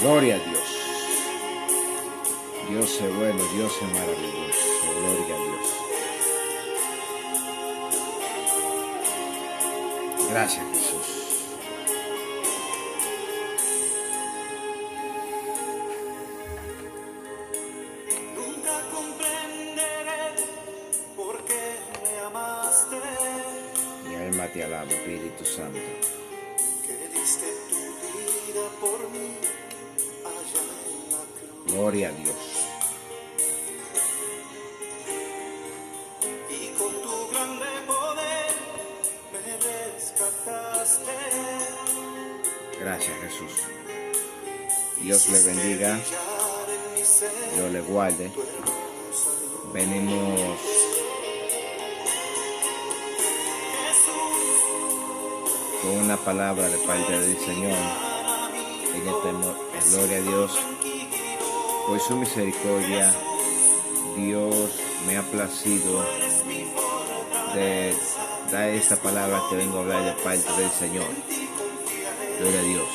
Gloria a Dios. Dios es bueno, Dios es maravilloso. Gloria a Dios. Gracias, Jesús. Nunca comprenderé por qué me amaste. Mi alma te alaba, Espíritu Santo. Que diste tu vida por mí allá en la cruz. Gloria a Dios. Y con tu grande poder me rescataste. Gracias, Jesús. Dios le bendiga. Dios le guarde. Venimos con una palabra de parte del Señor. En gloria a Dios. Por su misericordia, Dios me ha placido de dar esta palabra que vengo a hablar de parte del Señor. Gloria a Dios.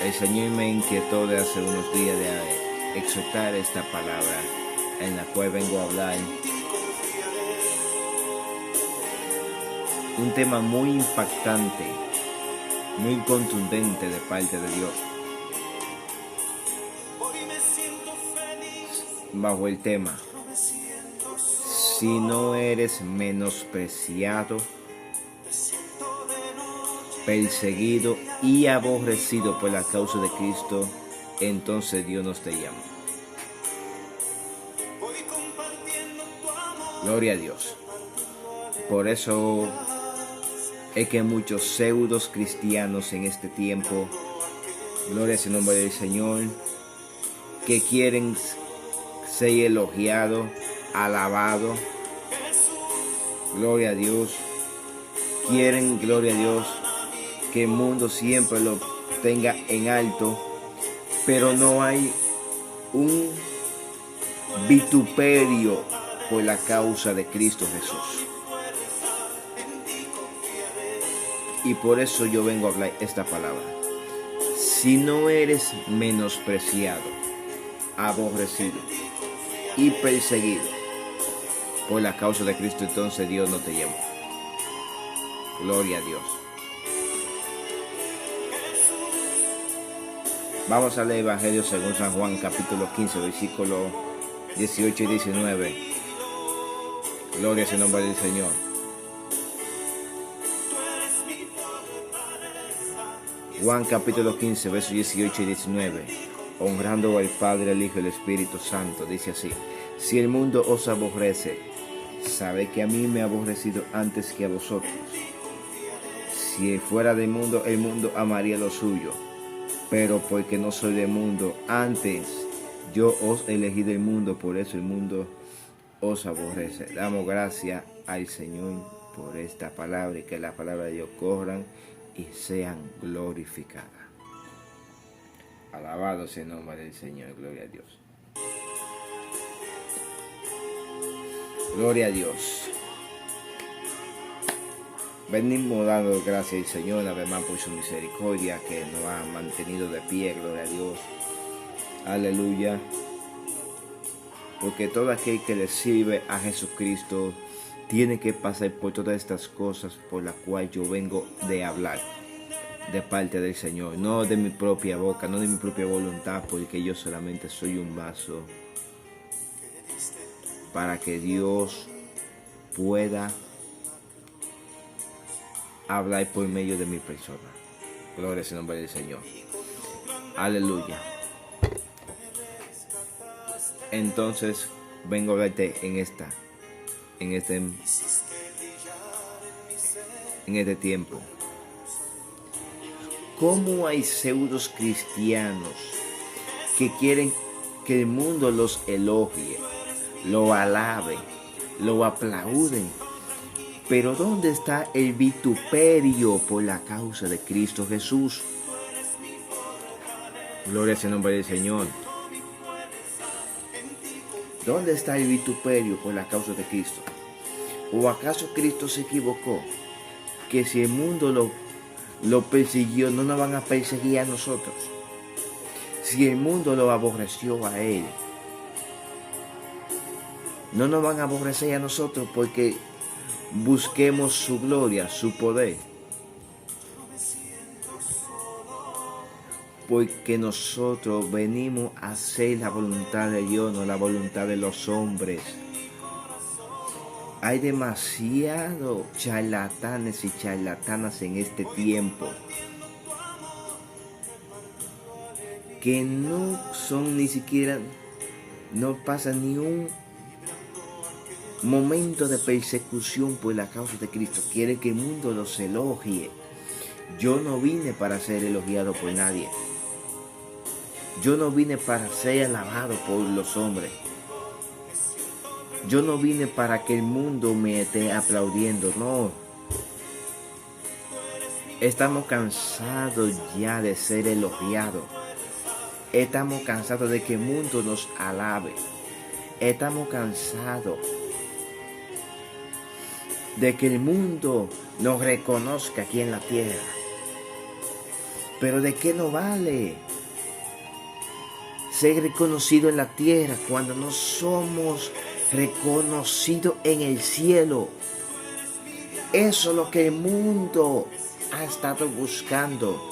El Señor me inquietó de hace unos días de exhortar esta palabra en la cual vengo a hablar. Un tema muy impactante, muy contundente de parte de Dios. Bajo el tema: si no eres menospreciado, perseguido y aborrecido por la causa de Cristo, entonces Dios nos te llama. Gloria a Dios. Por eso es que muchos pseudos cristianos en este tiempo, gloria al nombre del Señor, que quieren ser elogiados, alabados, gloria a Dios, quieren, gloria a Dios, que el mundo siempre lo tenga en alto, pero no hay un vituperio por la causa de Cristo Jesús. Y por eso yo vengo a hablar esta palabra. Si no eres menospreciado, aborrecido y perseguido por la causa de Cristo, entonces Dios no te llamó. Gloria a Dios. Vamos a leer el Evangelio según San Juan, capítulo 15, versículos 18 y 19. Gloria al nombre del Señor. Juan capítulo 15, versos 18 y 19. Honrando al Padre, al Hijo y al Espíritu Santo. Dice así: si el mundo os aborrece, sabe que a mí me ha aborrecido antes que a vosotros. Si fuera del mundo, el mundo amaría lo suyo. Pero porque no soy del mundo, antes yo os elegí del mundo, por eso el mundo os aborrece. Damos gracias al Señor por esta palabra y que la palabra de Dios corran y sean glorificadas. Alabado sea el nombre del Señor, gloria a Dios. Gloria a Dios. Venimos dando gracias al Señor, además por su misericordia que nos ha mantenido de pie, gloria a Dios. Aleluya. Porque todo aquel que le sirve a Jesucristo tiene que pasar por todas estas cosas por las cuales yo vengo de hablar de parte del Señor, no de mi propia boca, no de mi propia voluntad, porque yo solamente soy un vaso para que Dios pueda hablar por medio de mi persona. Gloria al nombre del Señor. Aleluya. Entonces vengo a verte en este tiempo. ¿Cómo hay pseudos cristianos que quieren que el mundo los elogie, lo alabe, lo aplauden? Pero ¿dónde está el vituperio por la causa de Cristo Jesús? Gloria al nombre del Señor. ¿Dónde está el vituperio por la causa de Cristo? ¿O acaso Cristo se equivocó? Que si el mundo lo persiguió, no nos van a perseguir a nosotros. Si el mundo lo aborreció a Él, no nos van a aborrecer a nosotros porque busquemos su gloria, su poder. Porque nosotros venimos a hacer la voluntad de Dios, no la voluntad de los hombres. Hay demasiados charlatanes y charlatanas en este tiempo que no son ni siquiera, no pasan ni un momento de persecución por la causa de Cristo. Quiere que el mundo los elogie. Yo no vine para ser elogiado por nadie. Yo no vine para ser alabado por los hombres. Yo no vine para que el mundo me esté aplaudiendo, no. Estamos cansados ya de ser elogiados. Estamos cansados de que el mundo nos alabe. Estamos cansados de que el mundo nos reconozca aquí en la tierra. Pero ¿de qué nos vale ser reconocido en la tierra cuando no somos reconocidos en el cielo? Eso es lo que el mundo ha estado buscando.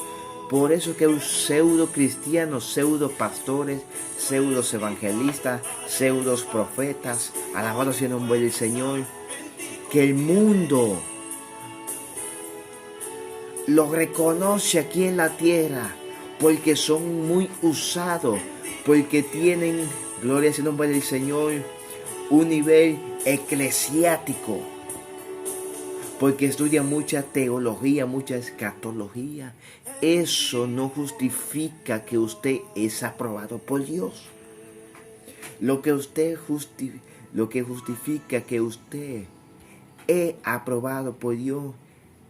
Por eso que un pseudo cristianos, pseudo pastores, pseudos evangelistas, pseudos profetas, alabado sea el nombre del Señor, que el mundo lo reconoce aquí en la tierra porque son muy usados, porque tienen, gloria sea el nombre del Señor, un nivel eclesiástico, porque estudian mucha teología, mucha escatología. Eso no justifica que usted es aprobado por Dios. Lo que justifica que usted es aprobado por Dios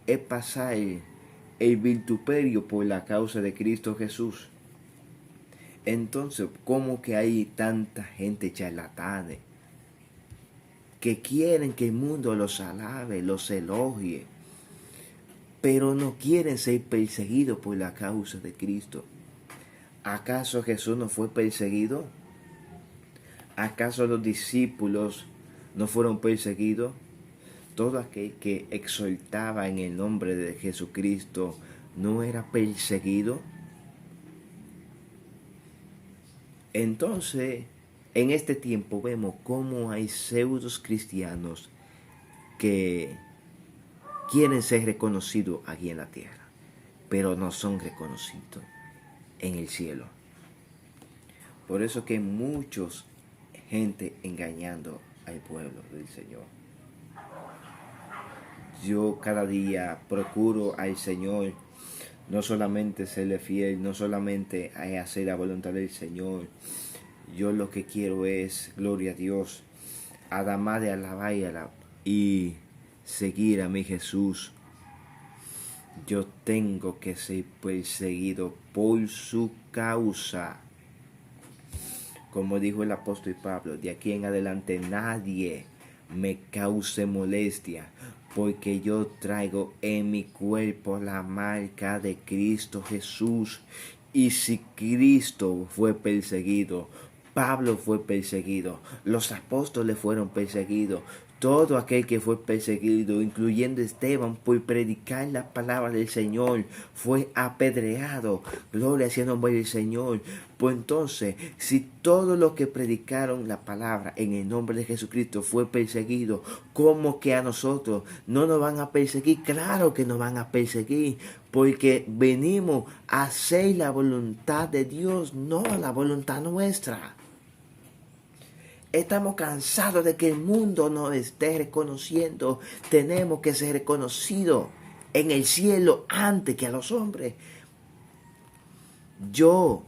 es pasar el vituperio por la causa de Cristo Jesús. Entonces, ¿cómo que hay tanta gente charlatanes que quieren que el mundo los alabe, los elogie, pero no quieren ser perseguidos por la causa de Cristo? ¿Acaso Jesús no fue perseguido? ¿Acaso los discípulos no fueron perseguidos? Todo aquel que exaltaba en el nombre de Jesucristo no era perseguido. Entonces, en este tiempo vemos cómo hay pseudos cristianos que quieren ser reconocidos aquí en la tierra, pero no son reconocidos en el cielo. Por eso que muchos gente engañando al pueblo del Señor. Yo cada día procuro al Señor no solamente serle fiel, no solamente hacer la voluntad del Señor. Yo lo que quiero es, gloria a Dios, además de alabar y seguir a mi Jesús. Yo tengo que ser perseguido por su causa. Como dijo el apóstol Pablo, de aquí en adelante nadie me cause molestia, porque yo traigo en mi cuerpo la marca de Cristo Jesús. Y si Cristo fue perseguido, Pablo fue perseguido, los apóstoles fueron perseguidos, todo aquel que fue perseguido, incluyendo Esteban, por predicar la palabra del Señor, fue apedreado. Gloria sea el nombre del Señor. Pues entonces, si todos los que predicaron la palabra en el nombre de Jesucristo fue perseguido, ¿cómo que a nosotros no nos van a perseguir? Claro que nos van a perseguir, porque venimos a hacer la voluntad de Dios, no la voluntad nuestra. Estamos cansados de que el mundo nos esté reconociendo. Tenemos que ser reconocidos en el cielo antes que a los hombres. Yo,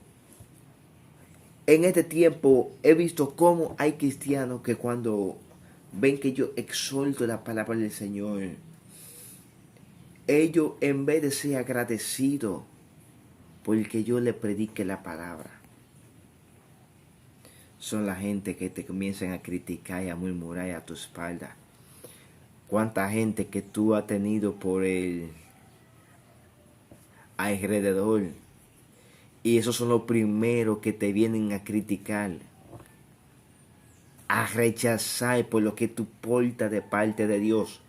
en este tiempo, he visto cómo hay cristianos que cuando ven que yo exalto la palabra del Señor, ellos, en vez de ser agradecidos porque yo le predique la palabra, son la gente que te comienzan a criticar y a murmurar a tu espalda. Cuánta gente que tú has tenido por el alrededor Y esos son los primeros que te vienen a criticar, a rechazar por lo que tú portas de parte de Dios.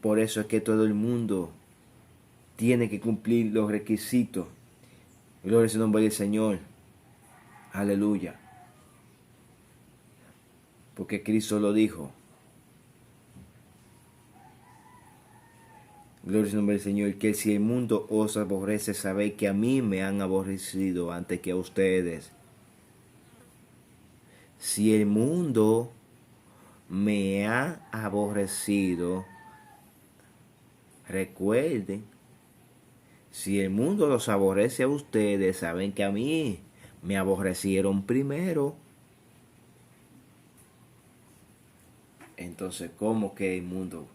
Por eso es que todo el mundo tiene que cumplir los requisitos. Gloria al nombre del Señor. Aleluya. Porque Cristo lo dijo. Gloria al nombre del Señor. Que si el mundo os aborrece, sabéis que a mí me han aborrecido antes que a ustedes. Si el mundo me ha aborrecido, recuerden, si el mundo los aborrece a ustedes, saben que a mí me aborrecieron primero. Entonces, ¿cómo que el mundo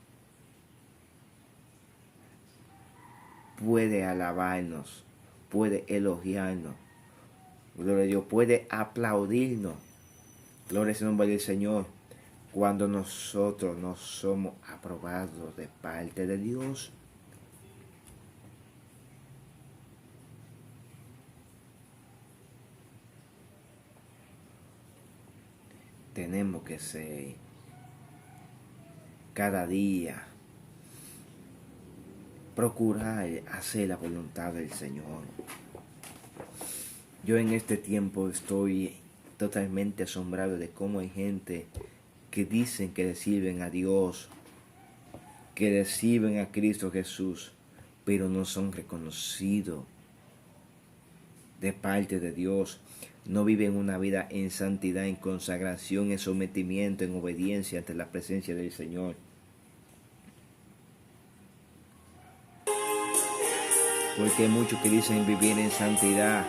puede alabarnos, puede elogiarnos? Gloria a Dios, puede aplaudirnos. Gloria al nombre del Señor. Cuando nosotros no somos aprobados de parte de Dios. Tenemos que ser cada día procurar hacer la voluntad del Señor. Yo en este tiempo estoy totalmente asombrado de cómo hay gente que dicen que le sirven a Dios, que le sirven a Cristo Jesús, pero no son reconocidos de parte de Dios. No viven una vida en santidad, en consagración, en sometimiento, en obediencia ante la presencia del Señor. Porque hay muchos que dicen vivir en santidad.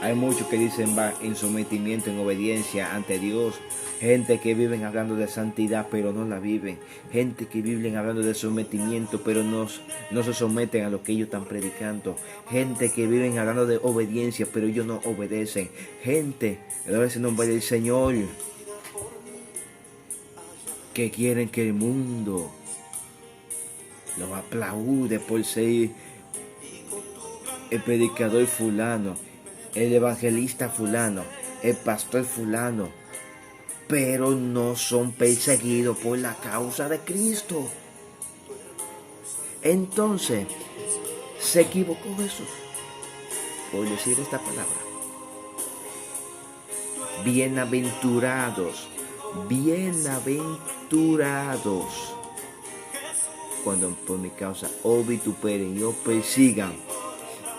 Hay muchos que dicen va en sometimiento, en obediencia ante Dios. Gente que viven hablando de santidad, pero no la viven. Gente que viven hablando de sometimiento, pero no se someten a lo que ellos están predicando. Gente que viven hablando de obediencia, pero ellos no obedecen. Gente, gloria al nombre del Señor, que quieren que el mundo los aplaude por ser el predicador fulano, el evangelista fulano, el pastor fulano, pero no son perseguidos por la causa de Cristo. Entonces, se equivocó Jesús por decir esta palabra. Bienaventurados, bienaventurados, cuando por mi causa os vituperen y os persigan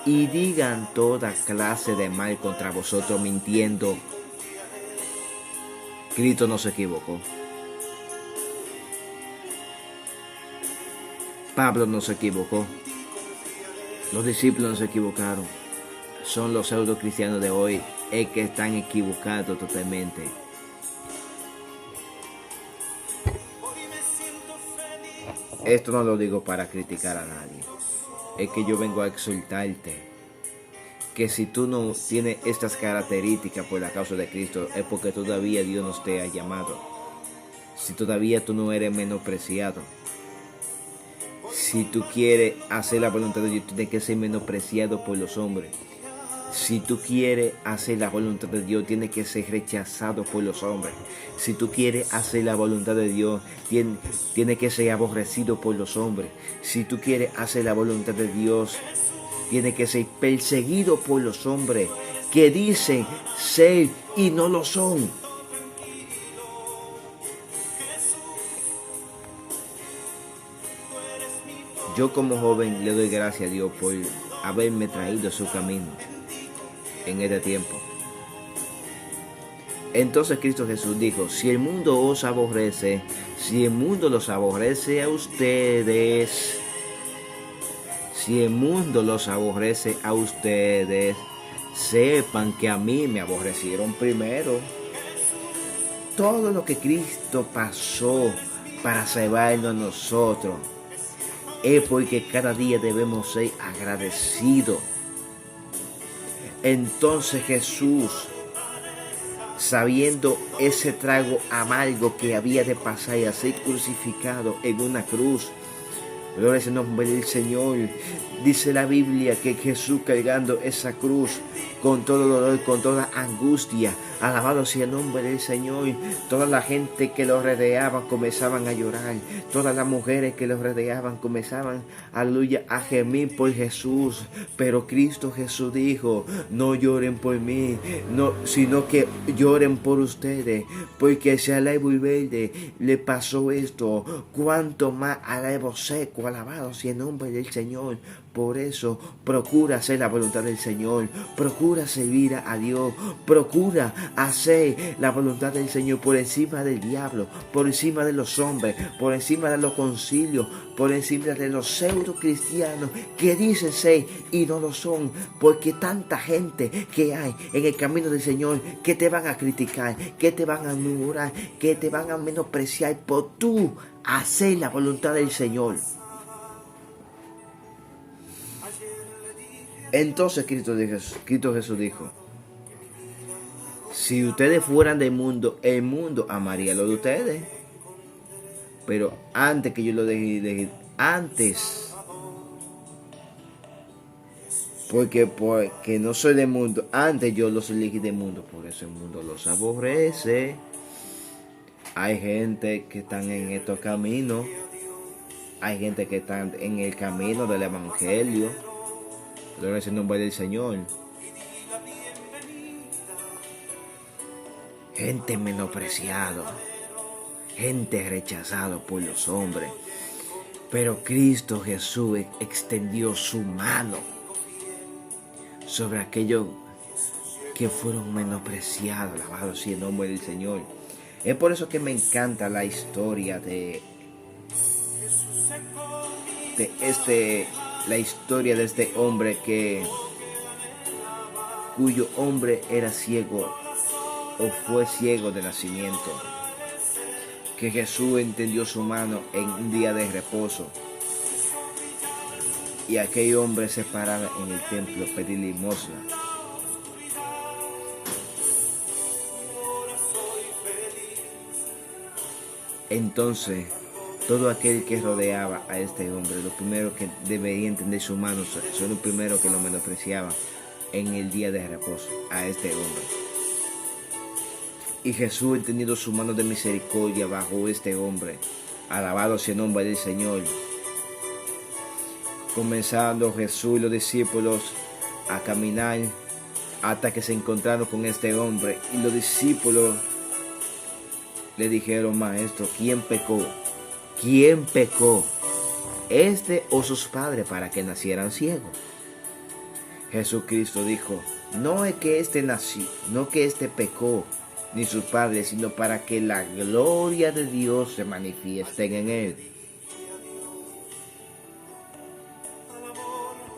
y digan toda clase de mal contra vosotros mintiendo. Cristo no se equivocó. Pablo no se equivocó. Los discípulos no se equivocaron. Son los pseudo cristianos de hoy el que están equivocados totalmente. Esto no lo digo para criticar a nadie. Es que yo vengo a exhortarte que si tú no tienes estas características por la causa de Cristo, es porque todavía Dios no te ha llamado. Si todavía tú no eres menospreciado. Si tú quieres hacer la voluntad de Dios, tú tienes que ser menospreciado por los hombres. Si tú quieres hacer la voluntad de Dios, tienes que ser rechazado por los hombres. Si tú quieres hacer la voluntad de Dios, tienes que ser aborrecido por los hombres. Si tú quieres hacer la voluntad de Dios, tienes que ser perseguido por los hombres que dicen ser y no lo son. Yo como joven le doy gracias a Dios por haberme traído a su camino en este tiempo. Entonces Cristo Jesús dijo, si el mundo os aborrece, si el mundo los aborrece a ustedes, si el mundo los aborrece a ustedes, sepan que a mí me aborrecieron primero. Todo lo que Cristo pasó para salvarnos a nosotros es porque cada día debemos ser agradecidos. Entonces Jesús, sabiendo ese trago amargo que había de pasar y a ser crucificado en una cruz, Gloria es el nombre del Señor. Dice la Biblia que Jesús cargando esa cruz con todo dolor, con toda angustia. Alabado sea el nombre del Señor. Toda la gente que lo rodeaba comenzaban a llorar. Todas las mujeres que lo rodeaban comenzaban, aleluya, a gemir por Jesús. Pero Cristo Jesús dijo, no lloren por mí, no, sino que lloren por ustedes. Porque si al árbol verde le pasó esto, cuánto más al árbol seco. Alabado sea el nombre del Señor. Por eso procura hacer la voluntad del Señor, procura servir a Dios, procura hacer la voluntad del Señor por encima del diablo, por encima de los hombres, por encima de los concilios, por encima de los pseudo cristianos que dicen ser y no lo son, porque tanta gente que hay en el camino del Señor que te van a criticar, que te van a murmurar, que te van a menospreciar por tú hacer la voluntad del Señor. Entonces Cristo Jesús dijo, si ustedes fueran del mundo, el mundo amaría lo de ustedes. Pero antes que yo lo deje, antes, porque no soy del mundo, antes yo los elegí del mundo, por eso el mundo los aborrece. Hay gente que están en estos caminos, hay gente que están en el camino del Evangelio. Gloria es el nombre del Señor. Gente menospreciado, gente rechazado por los hombres. Pero Cristo Jesús extendió su mano sobre aquellos que fueron menospreciados. Alabado sea el nombre del Señor. Es por eso que me encanta la historia la historia de este hombre cuyo hombre era ciego o fue ciego de nacimiento, que Jesús extendió su mano en un día de reposo y aquel hombre se paraba en el templo a pedir limosna. Entonces todo aquel que rodeaba a este hombre, los primeros que debería entender su mano, son los primeros que lo menospreciaban en el día de reposo a este hombre. Y Jesús, entendiendo su mano de misericordia bajo este hombre, alabado sea el nombre del Señor. Comenzando Jesús y los discípulos a caminar hasta que se encontraron con este hombre. Y los discípulos le dijeron, maestro, ¿quién pecó? ¿Quién pecó? ¿Este o sus padres para que nacieran ciegos? Jesucristo dijo, no es que este pecó, ni sus padres, sino para que la gloria de Dios se manifieste en él.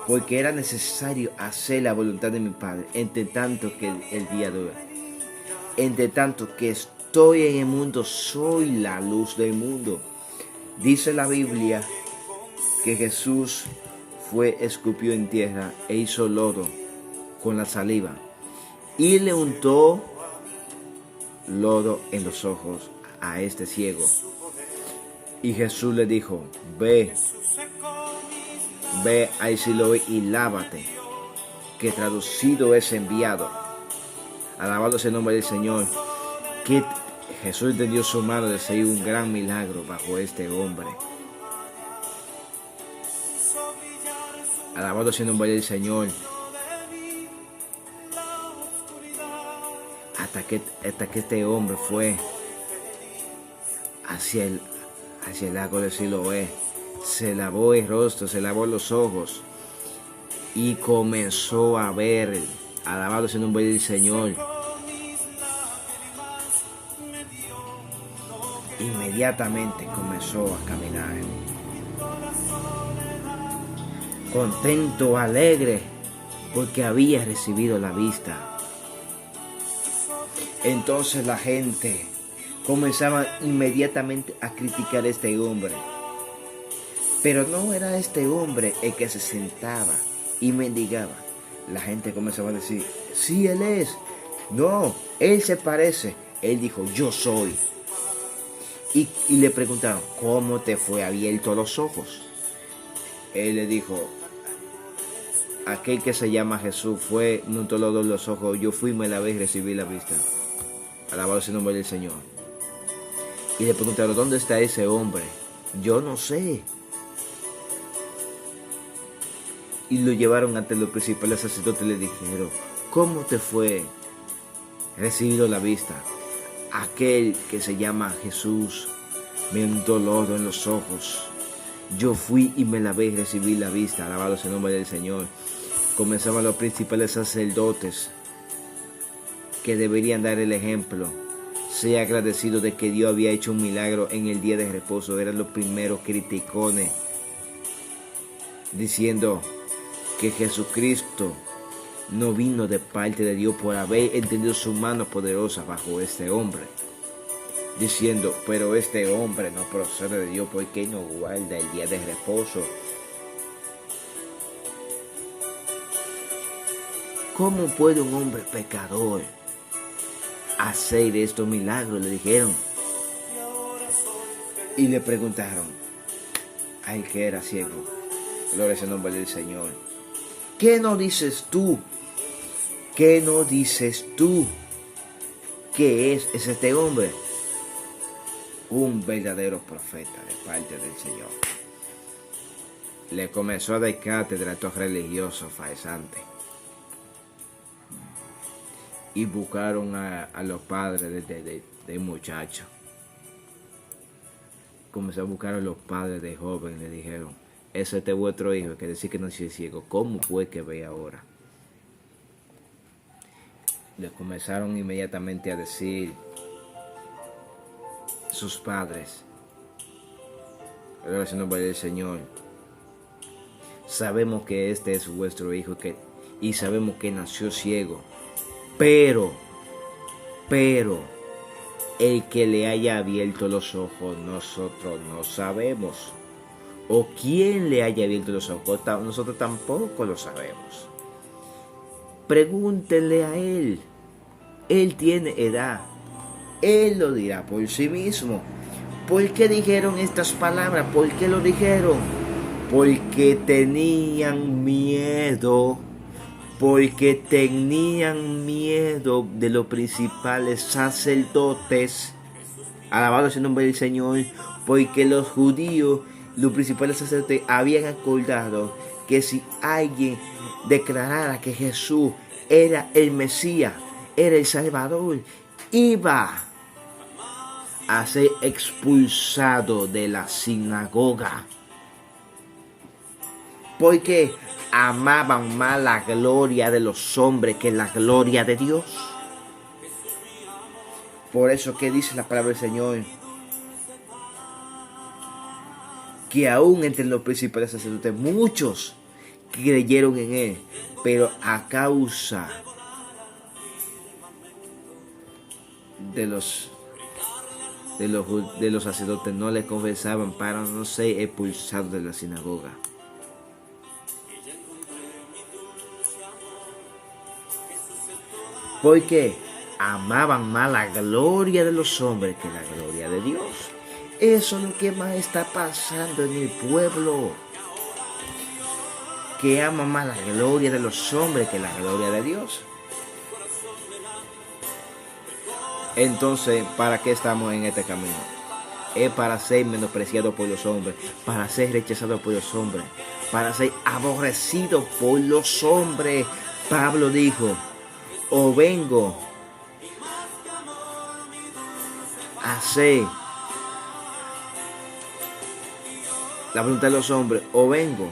Porque era necesario hacer la voluntad de mi Padre, entre tanto que el día dura. Entre tanto que estoy en el mundo, soy la luz del mundo. Dice la Biblia que Jesús escupió en tierra e hizo lodo con la saliva y le untó lodo en los ojos a este ciego. Y Jesús le dijo, ve a Siloé y lávate, que traducido es enviado. Alabado sea el nombre del Señor. Que Jesús tendió su mano de hacer un gran milagro bajo este hombre. Alabado sea el nombre del Señor. Hasta que este hombre fue hacia el lago de Siloé. Se lavó el rostro, se lavó los ojos y comenzó a ver. Alabado sea el nombre del Señor. Inmediatamente comenzó a caminar, contento, alegre, porque había recibido la vista. Entonces la gente comenzaba inmediatamente a criticar a este hombre. Pero no era este hombre el que se sentaba y mendigaba. La gente comenzaba a decir, sí, él es. No, él se parece. Él dijo, yo soy. Y le preguntaron, ¿cómo te fue abierto los ojos? Él le dijo, aquel que se llama Jesús fue, me untó los ojos, yo fui, me lavé y recibí la vista. Alabado sea el nombre del Señor. Y le preguntaron, ¿dónde está ese hombre? Yo no sé. Y lo llevaron ante los principales sacerdotes y le dijeron, ¿cómo te fue recibido la vista? Aquel que se llama Jesús me untó lodo en los ojos. Yo fui y me lavé y recibí la vista. Alabado sea el nombre del Señor. Comenzaban los principales sacerdotes que deberían dar el ejemplo. Sea agradecido de que Dios había hecho un milagro en el día de reposo. Eran los primeros criticones diciendo que Jesucristo no vino de parte de Dios por haber entendido su mano poderosa bajo este hombre. Diciendo, pero este hombre no procede de Dios porque no guarda el día de reposo. ¿Cómo puede un hombre pecador hacer estos milagros? Le dijeron. Y le preguntaron al que era ciego. Gloria es el nombre del Señor. ¿Qué no dices tú? ¿Qué no dices tú? ¿Qué es este hombre? Un verdadero profeta de parte del Señor. Le comenzó a dar cátedra a estos religiosos farsantes. Y buscaron a los padres del muchacho. Comenzó a buscar a los padres del joven. Le dijeron, ese es vuestro hijo, que decir que no es ciego. ¿Cómo fue que ve ahora? Le comenzaron inmediatamente a decir sus padres, gloria al nombre del Señor, sabemos que este es vuestro hijo y sabemos que nació ciego, pero el que le haya abierto los ojos nosotros no sabemos, o quién le haya abierto los ojos nosotros tampoco lo sabemos. Pregúntenle a él tiene edad. Él lo dirá por sí mismo. ¿Por qué dijeron estas palabras? ¿Por qué lo dijeron? Porque tenían miedo. Porque tenían miedo de los principales sacerdotes. Alabado sea el nombre del Señor. Porque los judíos, los principales sacerdotes, habían acordado que si alguien declarara que Jesús era el Mesías, era el Salvador, iba a ser expulsado de la sinagoga. Porque amaban más la gloria de los hombres que la gloria de Dios. Por eso que dice la palabra del Señor, que aún entre los principales sacerdotes muchos creyeron en él, pero a causa de los sacerdotes no le confesaban para no ser expulsados de la sinagoga. Porque amaban más la gloria de los hombres que la gloria de Dios. Eso es lo que más está pasando en el pueblo, que ama más la gloria de los hombres que la gloria de Dios. Entonces, ¿para qué estamos en este camino? Es para ser menospreciado por los hombres, para ser rechazado por los hombres, para ser aborrecido por los hombres. Pablo dijo, o vengo a ser la voluntad de los hombres, o vengo.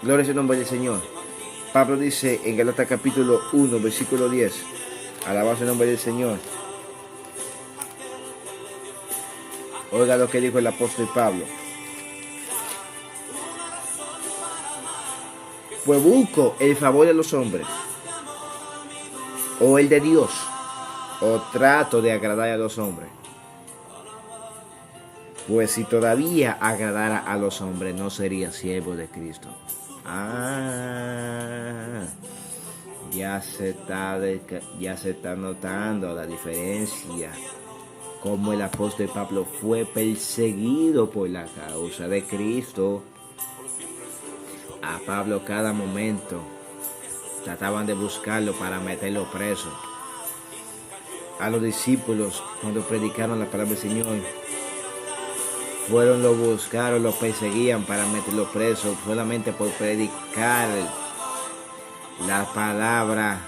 Gloria es el nombre del Señor. Pablo dice en Gálatas capítulo 1, versículo 10. Alabado el nombre del Señor. Oiga lo que dijo el apóstol Pablo. Pues busco el favor de los hombres, o el de Dios, o trato de agradar a los hombres. Pues si todavía agradara a los hombres, no sería siervo de Cristo. Ya se está notando la diferencia. Como el apóstol Pablo fue perseguido por la causa de Cristo. a Pablo cada momento. Trataban de buscarlo para meterlo preso. A los discípulos, cuando predicaron la palabra del Señor, lo buscaron, lo perseguían para meterlo preso, solamente por predicar la palabra,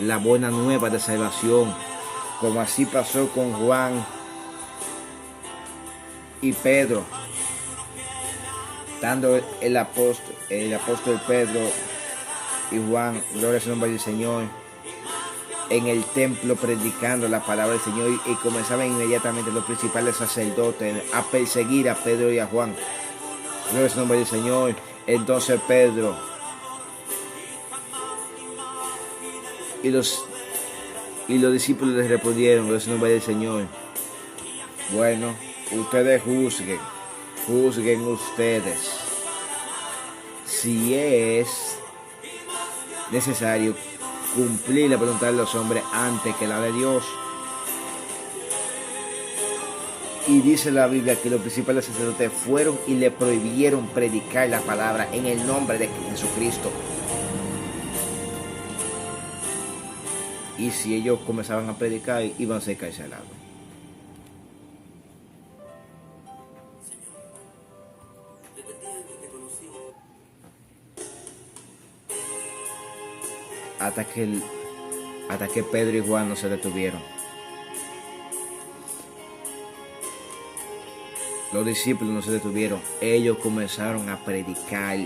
la buena nueva de salvación, como así pasó con Juan y Pedro, dando el apóstol Pedro y Juan, gloria al nombre del Señor, en el templo predicando la palabra del Señor, y comenzaban inmediatamente los principales sacerdotes a perseguir a Pedro y a Juan. Gloria al nombre del Señor. Entonces Pedro y los discípulos les respondieron, gloria al nombre del Señor: bueno, ustedes juzguen ustedes si es necesario cumplir la voluntad de los hombres antes que la de Dios. Y dice la Biblia que los principales sacerdotes fueron y le prohibieron predicar la palabra en el nombre de Jesucristo. Y si ellos comenzaban a predicar, iban a ser cancelados. Hasta que Pedro y Juan no se detuvieron. Los discípulos no se detuvieron. Ellos comenzaron a predicar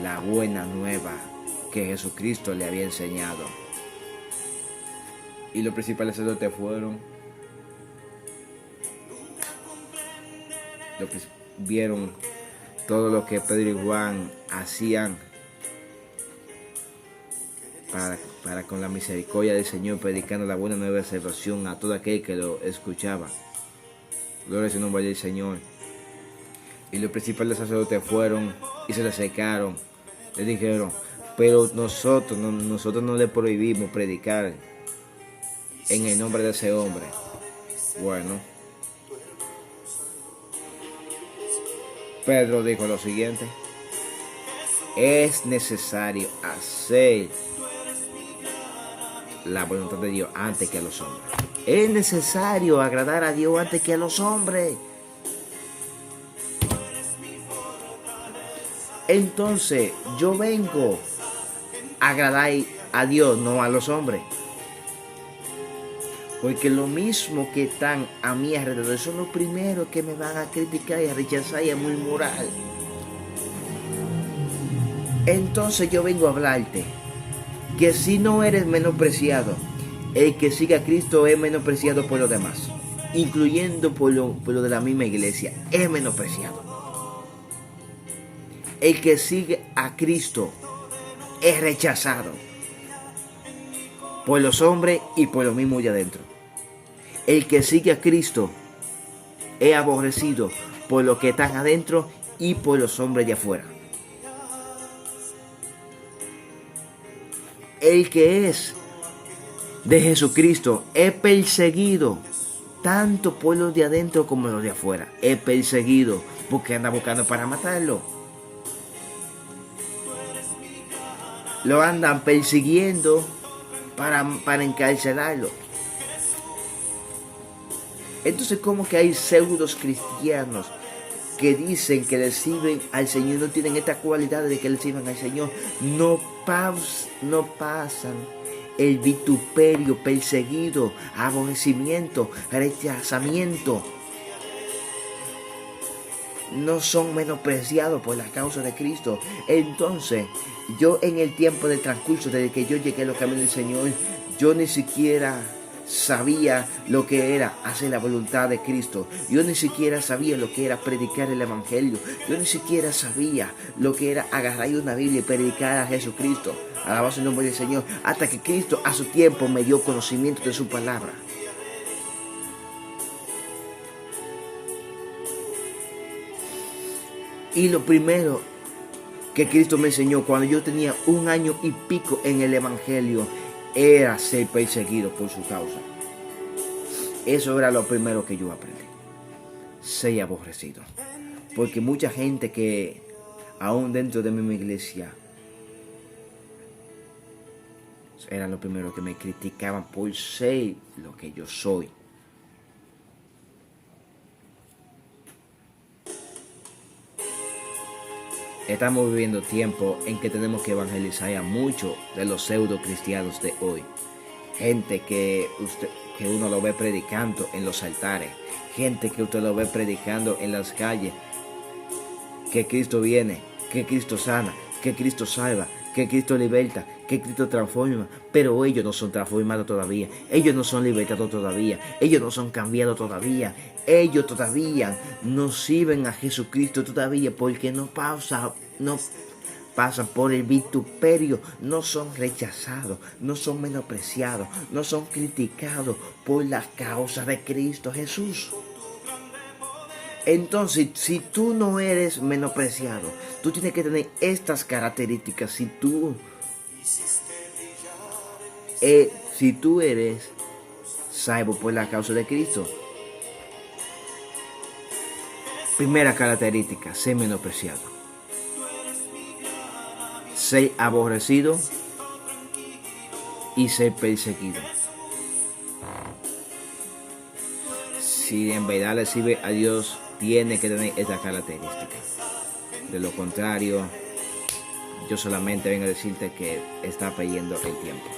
la buena nueva que Jesucristo le había enseñado. Y los principales sacerdotes vieron todo lo que Pedro y Juan hacían para con la misericordia del Señor, predicando la buena nueva de salvación a todo aquel que lo escuchaba. Gloria al nombre del Señor. Y los principales sacerdotes fueron y se le acercaron. Le dijeron: pero nosotros no le prohibimos predicar en el nombre de ese hombre. Bueno, Pedro dijo lo siguiente: es necesario hacer la voluntad de Dios antes que a los hombres. Es necesario agradar a Dios antes que a los hombres. Entonces yo vengo a agradar a Dios, no a los hombres. Porque lo mismo que están a mi alrededor son los primeros que me van a criticar y a rechazar y a murmurar. Entonces yo vengo a hablarte que si no eres menospreciado, el que siga a Cristo es menospreciado por los demás, incluyendo por lo de la misma iglesia, es menospreciado. El que sigue a Cristo es rechazado por los hombres y por los mismos de adentro. El que sigue a Cristo es aborrecido por los que están adentro y por los hombres de afuera. El que es de Jesucristo es perseguido, tanto por los de adentro como los de afuera. Es perseguido porque anda buscando para matarlo. Lo andan persiguiendo para encarcelarlo. Entonces, ¿cómo que hay pseudos cristianos que dicen que le sirven al Señor, no tienen esta cualidad de que le sirvan al Señor? No pasan el vituperio, perseguido, aborrecimiento, rechazamiento. No son menospreciados por la causa de Cristo. Entonces, yo en el tiempo del transcurso, desde que yo llegué a los caminos del Señor, yo ni siquiera sabía lo que era hacer la voluntad de Cristo. Yo ni siquiera sabía lo que era predicar el Evangelio. Yo ni siquiera sabía lo que era agarrar una Biblia y predicar a Jesucristo. Alabado el nombre del Señor. Hasta que Cristo a su tiempo me dio conocimiento de su palabra. Y lo primero que Cristo me enseñó cuando yo tenía 1 año y pico en el Evangelio era ser perseguido por su causa. Eso era lo primero que yo aprendí. Ser aborrecido. Porque mucha gente que aún dentro de mi iglesia, eran los primeros que me criticaban por ser lo que yo soy. Estamos viviendo tiempo en que tenemos que evangelizar a muchos de los pseudo cristianos de hoy. Gente que uno lo ve predicando en los altares. Gente que usted lo ve predicando en las calles. Que Cristo viene, que Cristo sana, que Cristo salva, que Cristo liberta, que Cristo transforma. Pero ellos no son transformados todavía. Ellos no son libertados todavía. Ellos no son cambiados todavía. Ellos todavía no sirven a Jesucristo todavía porque no pasan por el vituperio, no son rechazados, no son menospreciados, no son criticados por la causa de Cristo Jesús. Entonces, si tú no eres menospreciado, tú tienes que tener estas características. Si tú eres salvo por la causa de Cristo. Primera característica, ser menospreciado. Ser aborrecido y ser perseguido. Si en verdad le sirve a Dios, tiene que tener esta característica. De lo contrario, yo solamente vengo a decirte que está perdiendo el tiempo.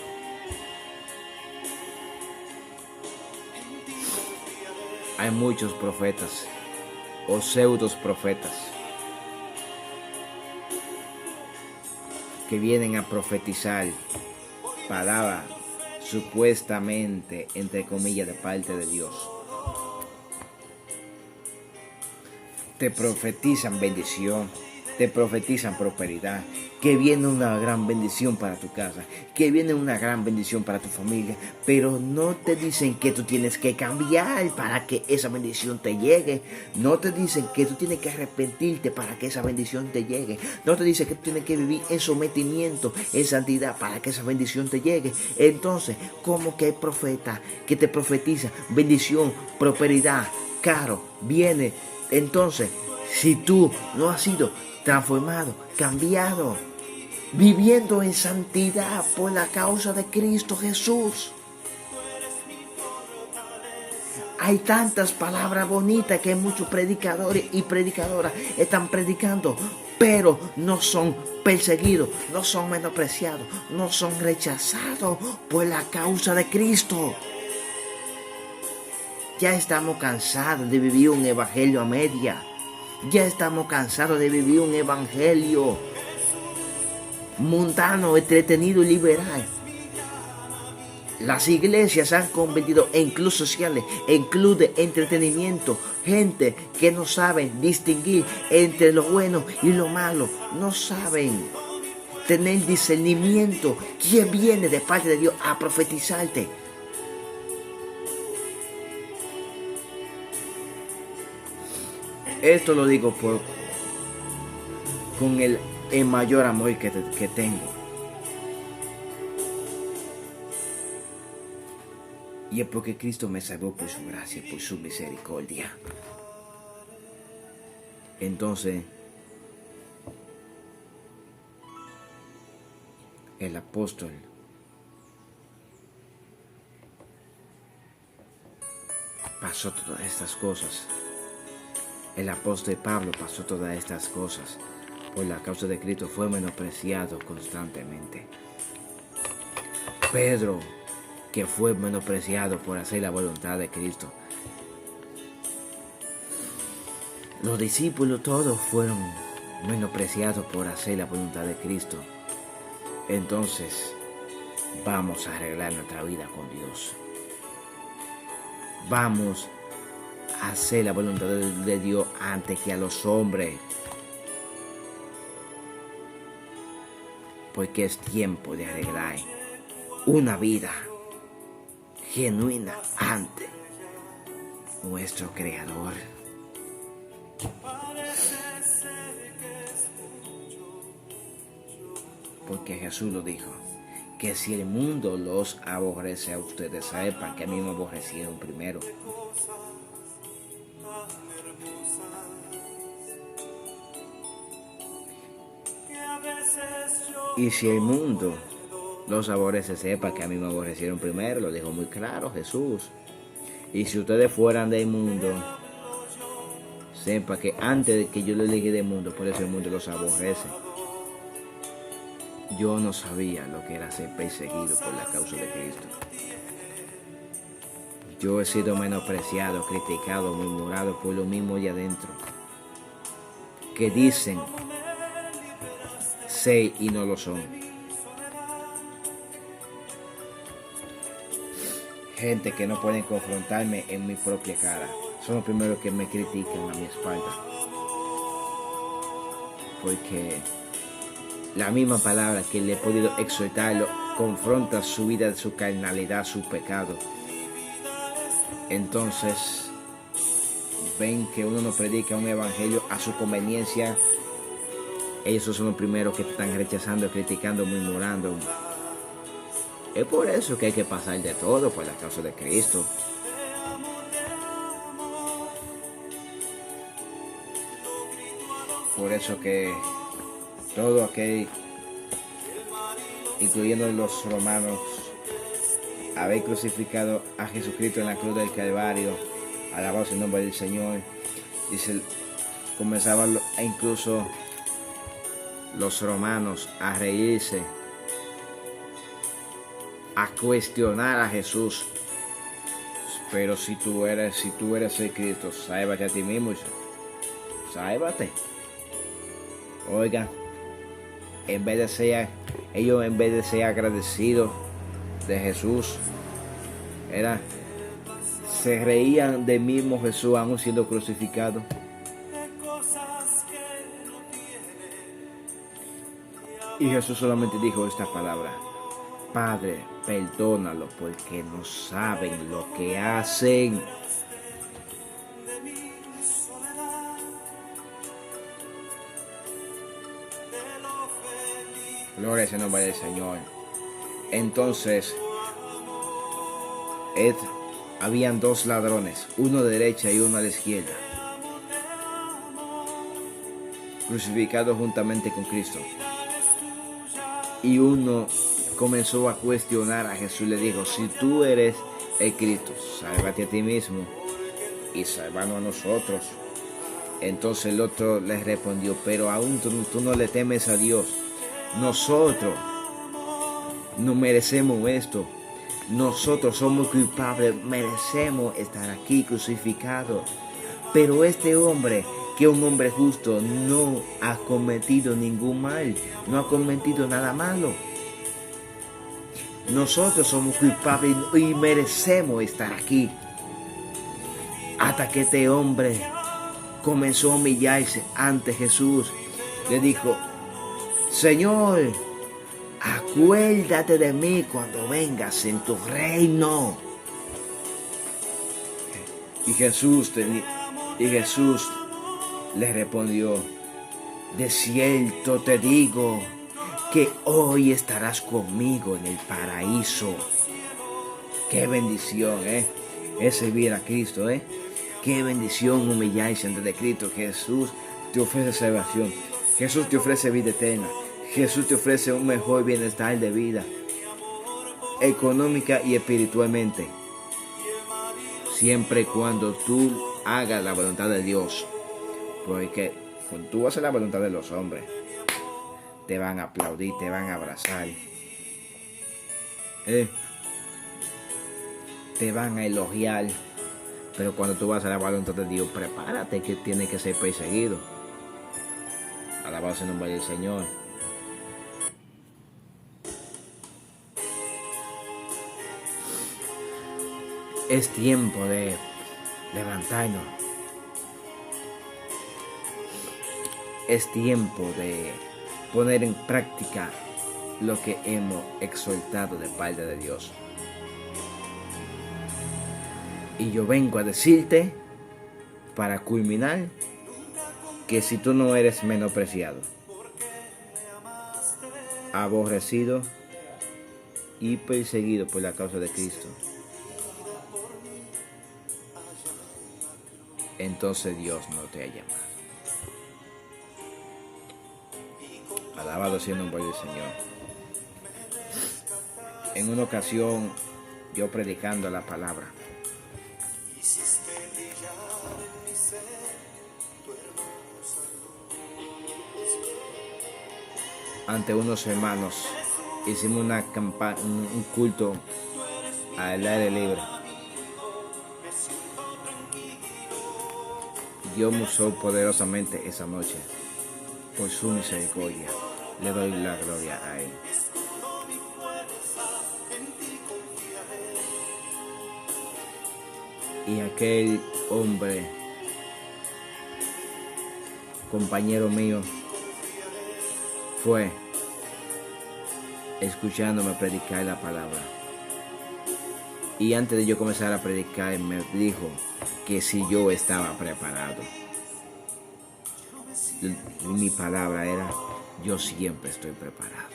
Hay muchos profetas o pseudos profetas que vienen a profetizar palabras supuestamente, entre comillas, de parte de Dios. Te profetizan bendición, te profetizan prosperidad, que viene una gran bendición para tu casa, que viene una gran bendición para tu familia, pero no te dicen que tú tienes que cambiar para que esa bendición te llegue. No te dicen que tú tienes que arrepentirte para que esa bendición te llegue. No te dicen que tú tienes que vivir en sometimiento, en santidad para que esa bendición te llegue. Entonces, ¿cómo que hay profeta que te profetiza bendición, prosperidad, caro, viene? Entonces, si tú no has sido transformado, cambiado, viviendo en santidad por la causa de Cristo Jesús. Hay tantas palabras bonitas que muchos predicadores y predicadoras están predicando, pero no son perseguidos, no son menospreciados, no son rechazados por la causa de Cristo. Ya estamos cansados de vivir un evangelio a media. Ya estamos cansados de vivir un evangelio mundano, entretenido y liberal. Las iglesias se han convertido en clubes sociales, en clubes de entretenimiento. Gente que no saben distinguir entre lo bueno y lo malo. No saben tener discernimiento. ¿Quién viene de parte de Dios a profetizarte? Esto lo digo con el mayor amor que tengo. Y es porque Cristo me salvó por su gracia, por su misericordia. Entonces, el apóstol pasó todas estas cosas. El apóstol Pablo pasó todas estas cosas. Por la causa de Cristo fue menospreciado constantemente. Pedro, que fue menospreciado por hacer la voluntad de Cristo. Los discípulos todos fueron menospreciados por hacer la voluntad de Cristo. Entonces, vamos a arreglar nuestra vida con Dios. Vamos a hacer la voluntad de Dios antes que a los hombres. Porque es tiempo de arreglar una vida genuina ante nuestro Creador. Porque Jesús lo dijo, que si el mundo los aborrece a ustedes, sepan que a mí me aborrecieron primero. Y si el mundo los aborrece, sepa que a mí me aborrecieron primero, lo dijo muy claro Jesús. Y si ustedes fueran del mundo, sepa que antes de que yo lo elegí del mundo, por eso el mundo los aborrece. Yo no sabía lo que era ser perseguido por la causa de Cristo. Yo he sido menospreciado, criticado, murmurado por lo mismo allá adentro, que dicen ser y no lo son. Gente que no pueden confrontarme en mi propia cara. Son los primeros que me critican a mi espalda. Porque la misma palabra que le he podido exhortarlo confronta su vida, su carnalidad, su pecado. Entonces ven que uno no predica un evangelio a su conveniencia. Ellos son los primeros que están rechazando, criticando, murmurando. Es por eso que hay que pasar de todo por la causa de Cristo. Por eso que todo aquel, incluyendo los romanos, haber crucificado a Jesucristo en la cruz del Calvario, alabado el nombre del Señor, dice, comenzaban incluso los romanos a reírse, a cuestionar a Jesús. Pero si tú eres el Cristo, sálvate a ti mismo, sálvate. Oigan, ellos en vez de ser agradecidos de Jesús, se reían del mismo Jesús aún siendo crucificado. Y Jesús solamente dijo esta palabra: Padre, perdónalo porque no saben lo que hacen. Gloria al nombre del Señor. Entonces, habían dos ladrones, uno de derecha y uno a la izquierda, crucificados juntamente con Cristo. Y uno comenzó a cuestionar a Jesús, le dijo: si tú eres el Cristo, sálvate a ti mismo y sálvanos a nosotros. Entonces el otro le respondió: pero aún tú no le temes a Dios. Nosotros no merecemos esto. Nosotros somos culpables, merecemos estar aquí crucificados. Pero este hombre, que es un hombre justo, no ha cometido ningún mal, no ha cometido nada malo. Nosotros somos culpables y merecemos estar aquí. Hasta que este hombre comenzó a humillarse ante Jesús, le dijo: Señor, acuérdate de mí cuando vengas en tu reino. Y Jesús le respondió: de cierto te digo que hoy estarás conmigo en el paraíso. Qué bendición, es servir a Cristo, Qué bendición humillarse ante de Cristo. Jesús te ofrece salvación. Jesús te ofrece vida eterna. Jesús te ofrece un mejor bienestar de vida, económica y espiritualmente, siempre y cuando tú hagas la voluntad de Dios. Porque cuando tú haces la voluntad de los hombres, te van a aplaudir, te van a abrazar, te van a elogiar. Pero cuando tú vas a la voluntad de Dios, prepárate que tienes que ser perseguido. Alabado sea el nombre del Señor. Es tiempo de levantarnos. Es tiempo de poner en práctica lo que hemos exaltado de parte de Dios. Y yo vengo a decirte, para culminar, que si tú no eres menospreciado, aborrecido y perseguido por la causa de Cristo, entonces Dios no te ha llamado. Alabado sea el nombre del Señor. En una ocasión, yo predicando la palabra, ante unos hermanos, hicimos un culto al aire libre. Dios me usó poderosamente esa noche. Por su misericordia, le doy la gloria a Él. Y aquel hombre, compañero mío, fue escuchándome predicar la palabra. Y antes de yo comenzar a predicar, me dijo que si yo estaba preparado. Y mi palabra era: yo siempre estoy preparado.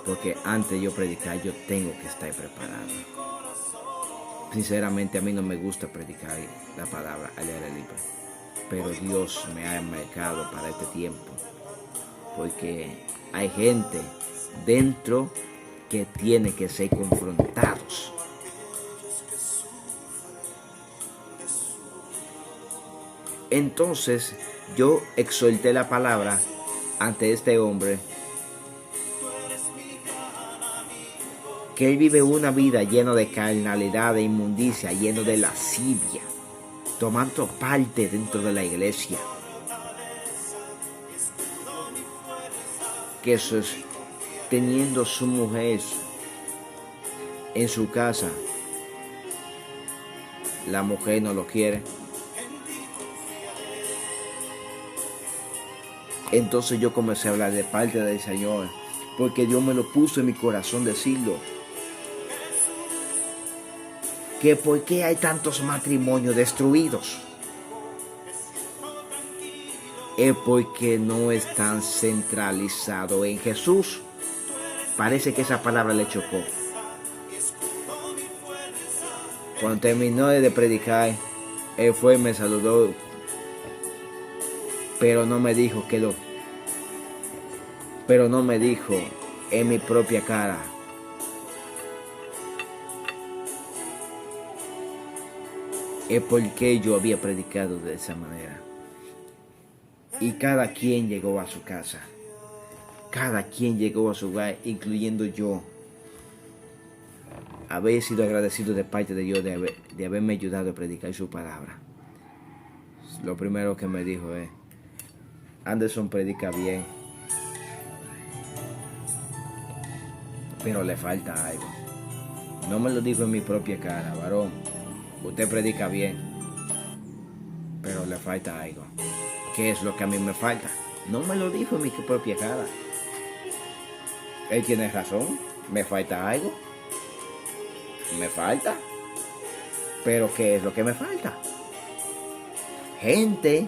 Porque antes de yo predicar, yo tengo que estar preparado. Sinceramente, a mí no me gusta predicar la palabra al aire libre. Pero Dios me ha marcado para este tiempo. Porque hay gente dentro que tiene que ser confrontados. Entonces yo exhorté la palabra ante este hombre, que él vive una vida llena de carnalidad, de inmundicia, lleno de lascivia, tomando parte dentro de la iglesia, que eso es teniendo su mujer en su casa, la mujer no lo quiere. Entonces yo comencé a hablar de parte del Señor, porque Dios me lo puso en mi corazón decirlo. Que por qué hay tantos matrimonios destruidos. Es porque no están centralizados en Jesús. Parece que esa palabra le chocó. Cuando terminó de predicar, él fue y me saludó, pero no me dijo en mi propia cara: es porque yo había predicado de esa manera. Y cada quien llegó a su casa. Cada quien llegó a su hogar, incluyendo yo. Haber sido agradecido de parte de Dios de haberme ayudado a predicar su palabra. Lo primero que me dijo es: Anderson predica bien, pero le falta algo. No me lo dijo en mi propia cara: varón, usted predica bien, pero le falta algo. ¿Qué es lo que a mí me falta? No me lo dijo en mi propia cara. Él tiene razón, me falta algo. Me falta. Pero ¿qué es lo que me falta? Gente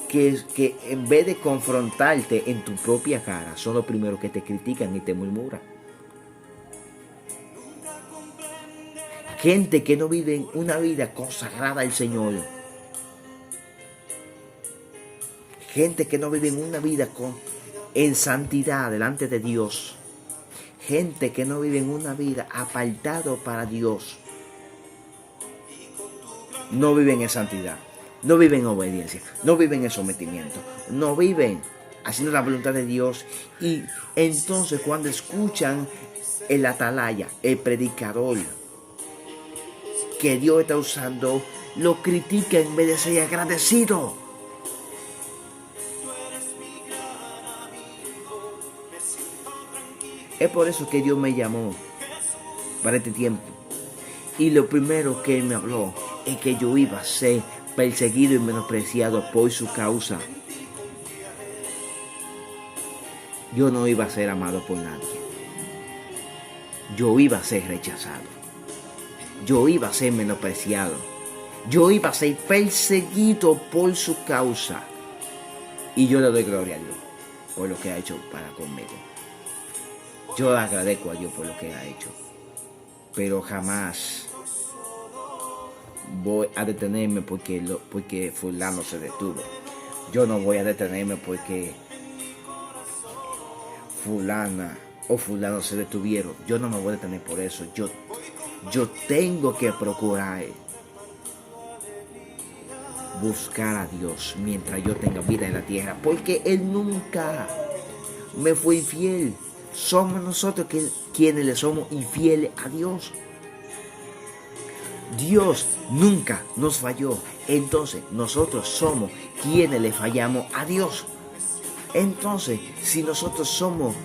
que en vez de confrontarte en tu propia cara, son los primeros que te critican y te murmuran. Gente que no vive una vida consagrada al Señor. Gente que no vive una vida en santidad delante de Dios. Gente que no vive una vida apartado para Dios. No viven en santidad. No viven en obediencia. No viven en sometimiento. No viven haciendo la voluntad de Dios. Y entonces cuando escuchan el atalaya, el predicador que Dios está usando, lo critican en vez de ser agradecido. Es por eso que Dios me llamó para este tiempo. Y lo primero que Él me habló es que yo iba a ser perseguido y menospreciado por su causa. Yo no iba a ser amado por nadie. Yo iba a ser rechazado. Yo iba a ser menospreciado. Yo iba a ser perseguido por su causa. Y yo le doy gloria a Dios por lo que ha hecho para conmigo. Yo le agradezco a Dios por lo que ha hecho. Pero jamás voy a detenerme porque fulano se detuvo. Yo no voy a detenerme porque fulana o fulano se detuvieron, yo no me voy a detener por eso. Yo tengo que procurar buscar a Dios mientras yo tenga vida en la tierra, porque Él nunca me fue infiel. Somos nosotros quienes le somos infieles a Dios. Dios nunca nos falló, entonces nosotros somos quienes le fallamos a Dios. Entonces, si nosotros somos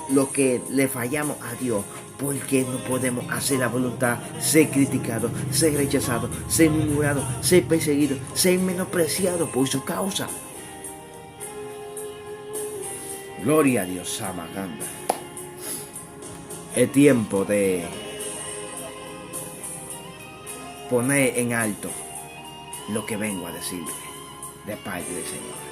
los que le fallamos a Dios, ¿por qué no podemos hacer la voluntad, ser criticados, ser rechazados, ser murmurados, ser perseguidos, ser menospreciados por su causa? Gloria a Dios, Samaganda. Es tiempo de poner en alto lo que vengo a decirle de parte del Señor.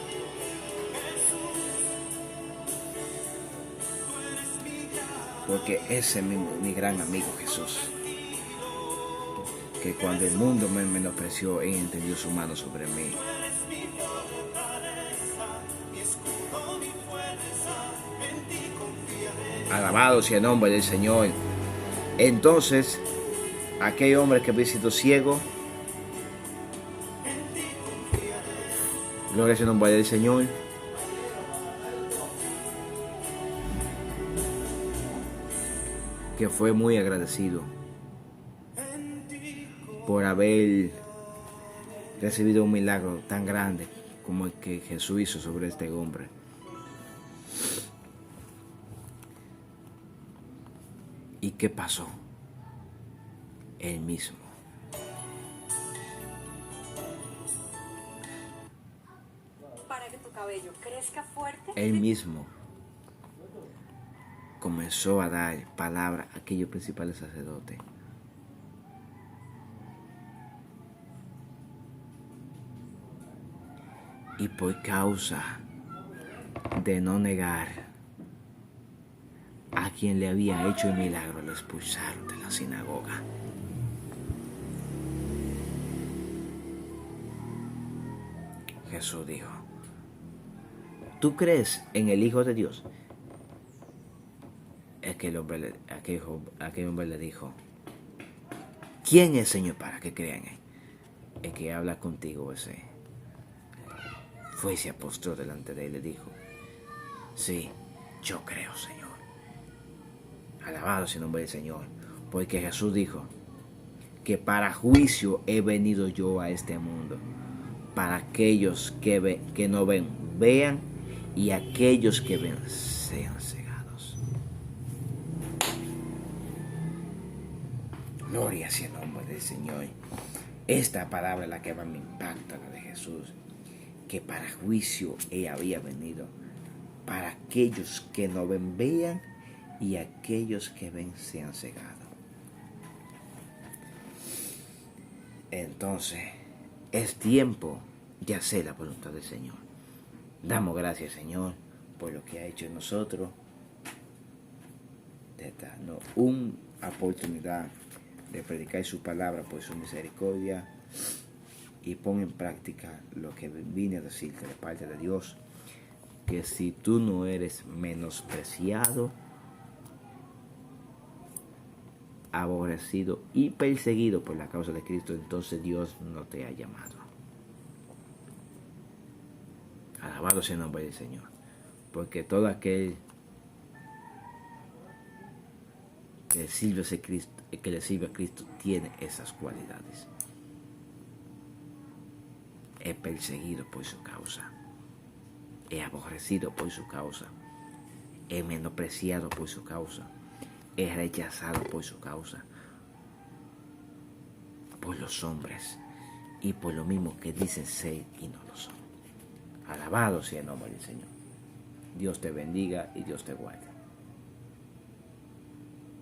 Porque ese es mi gran amigo Jesús, que cuando el mundo me menospreció, Él entendió su mano sobre mí. Alabado sea el nombre del Señor. Entonces, aquel hombre que había sido ciego, gloria sea el nombre del Señor, que fue muy agradecido por haber recibido un milagro tan grande como el que Jesús hizo sobre este hombre. ¿Y qué pasó? Él mismo. Para que tu cabello crezca fuerte. Él mismo comenzó a dar palabra a aquellos principales sacerdotes. Y por causa de no negar a quien le había hecho el milagro, lo expulsaron de la sinagoga. Jesús dijo: ¿tú crees en el Hijo de Dios? Aquel hombre le dijo: ¿quién es, Señor, para que crean en él? El que habla contigo ese. Fue y se postró delante de él y le dijo: sí, yo creo, Señor. Alabado sea el nombre del Señor. Porque Jesús dijo que para juicio he venido yo a este mundo, para aquellos que no ven, vean, y aquellos que ven, sean cegados. Gloria sea el nombre del Señor. Esta palabra es la que más me impacta, la de Jesús, que para juicio Él había venido, para aquellos que no ven, vean, y aquellos que ven, sean cegados. Entonces, es tiempo de hacer la voluntad del Señor. Damos gracias, Señor, por lo que ha hecho en nosotros, de darnos una oportunidad de predicar su palabra por su misericordia, y pon en práctica lo que vine a decirte de parte de Dios, que si tú no eres menospreciado, aborrecido y perseguido por la causa de Cristo, entonces Dios no te ha llamado. Alabado sea el nombre del Señor, porque todo aquel que le sirve a Cristo tiene esas cualidades. Es perseguido por su causa, es aborrecido por su causa, es menospreciado por su causa, es rechazado por su causa, por los hombres y por lo mismo que dicen ser y no lo son. Alabado sea el nombre del Señor. Dios te bendiga y Dios te guarde.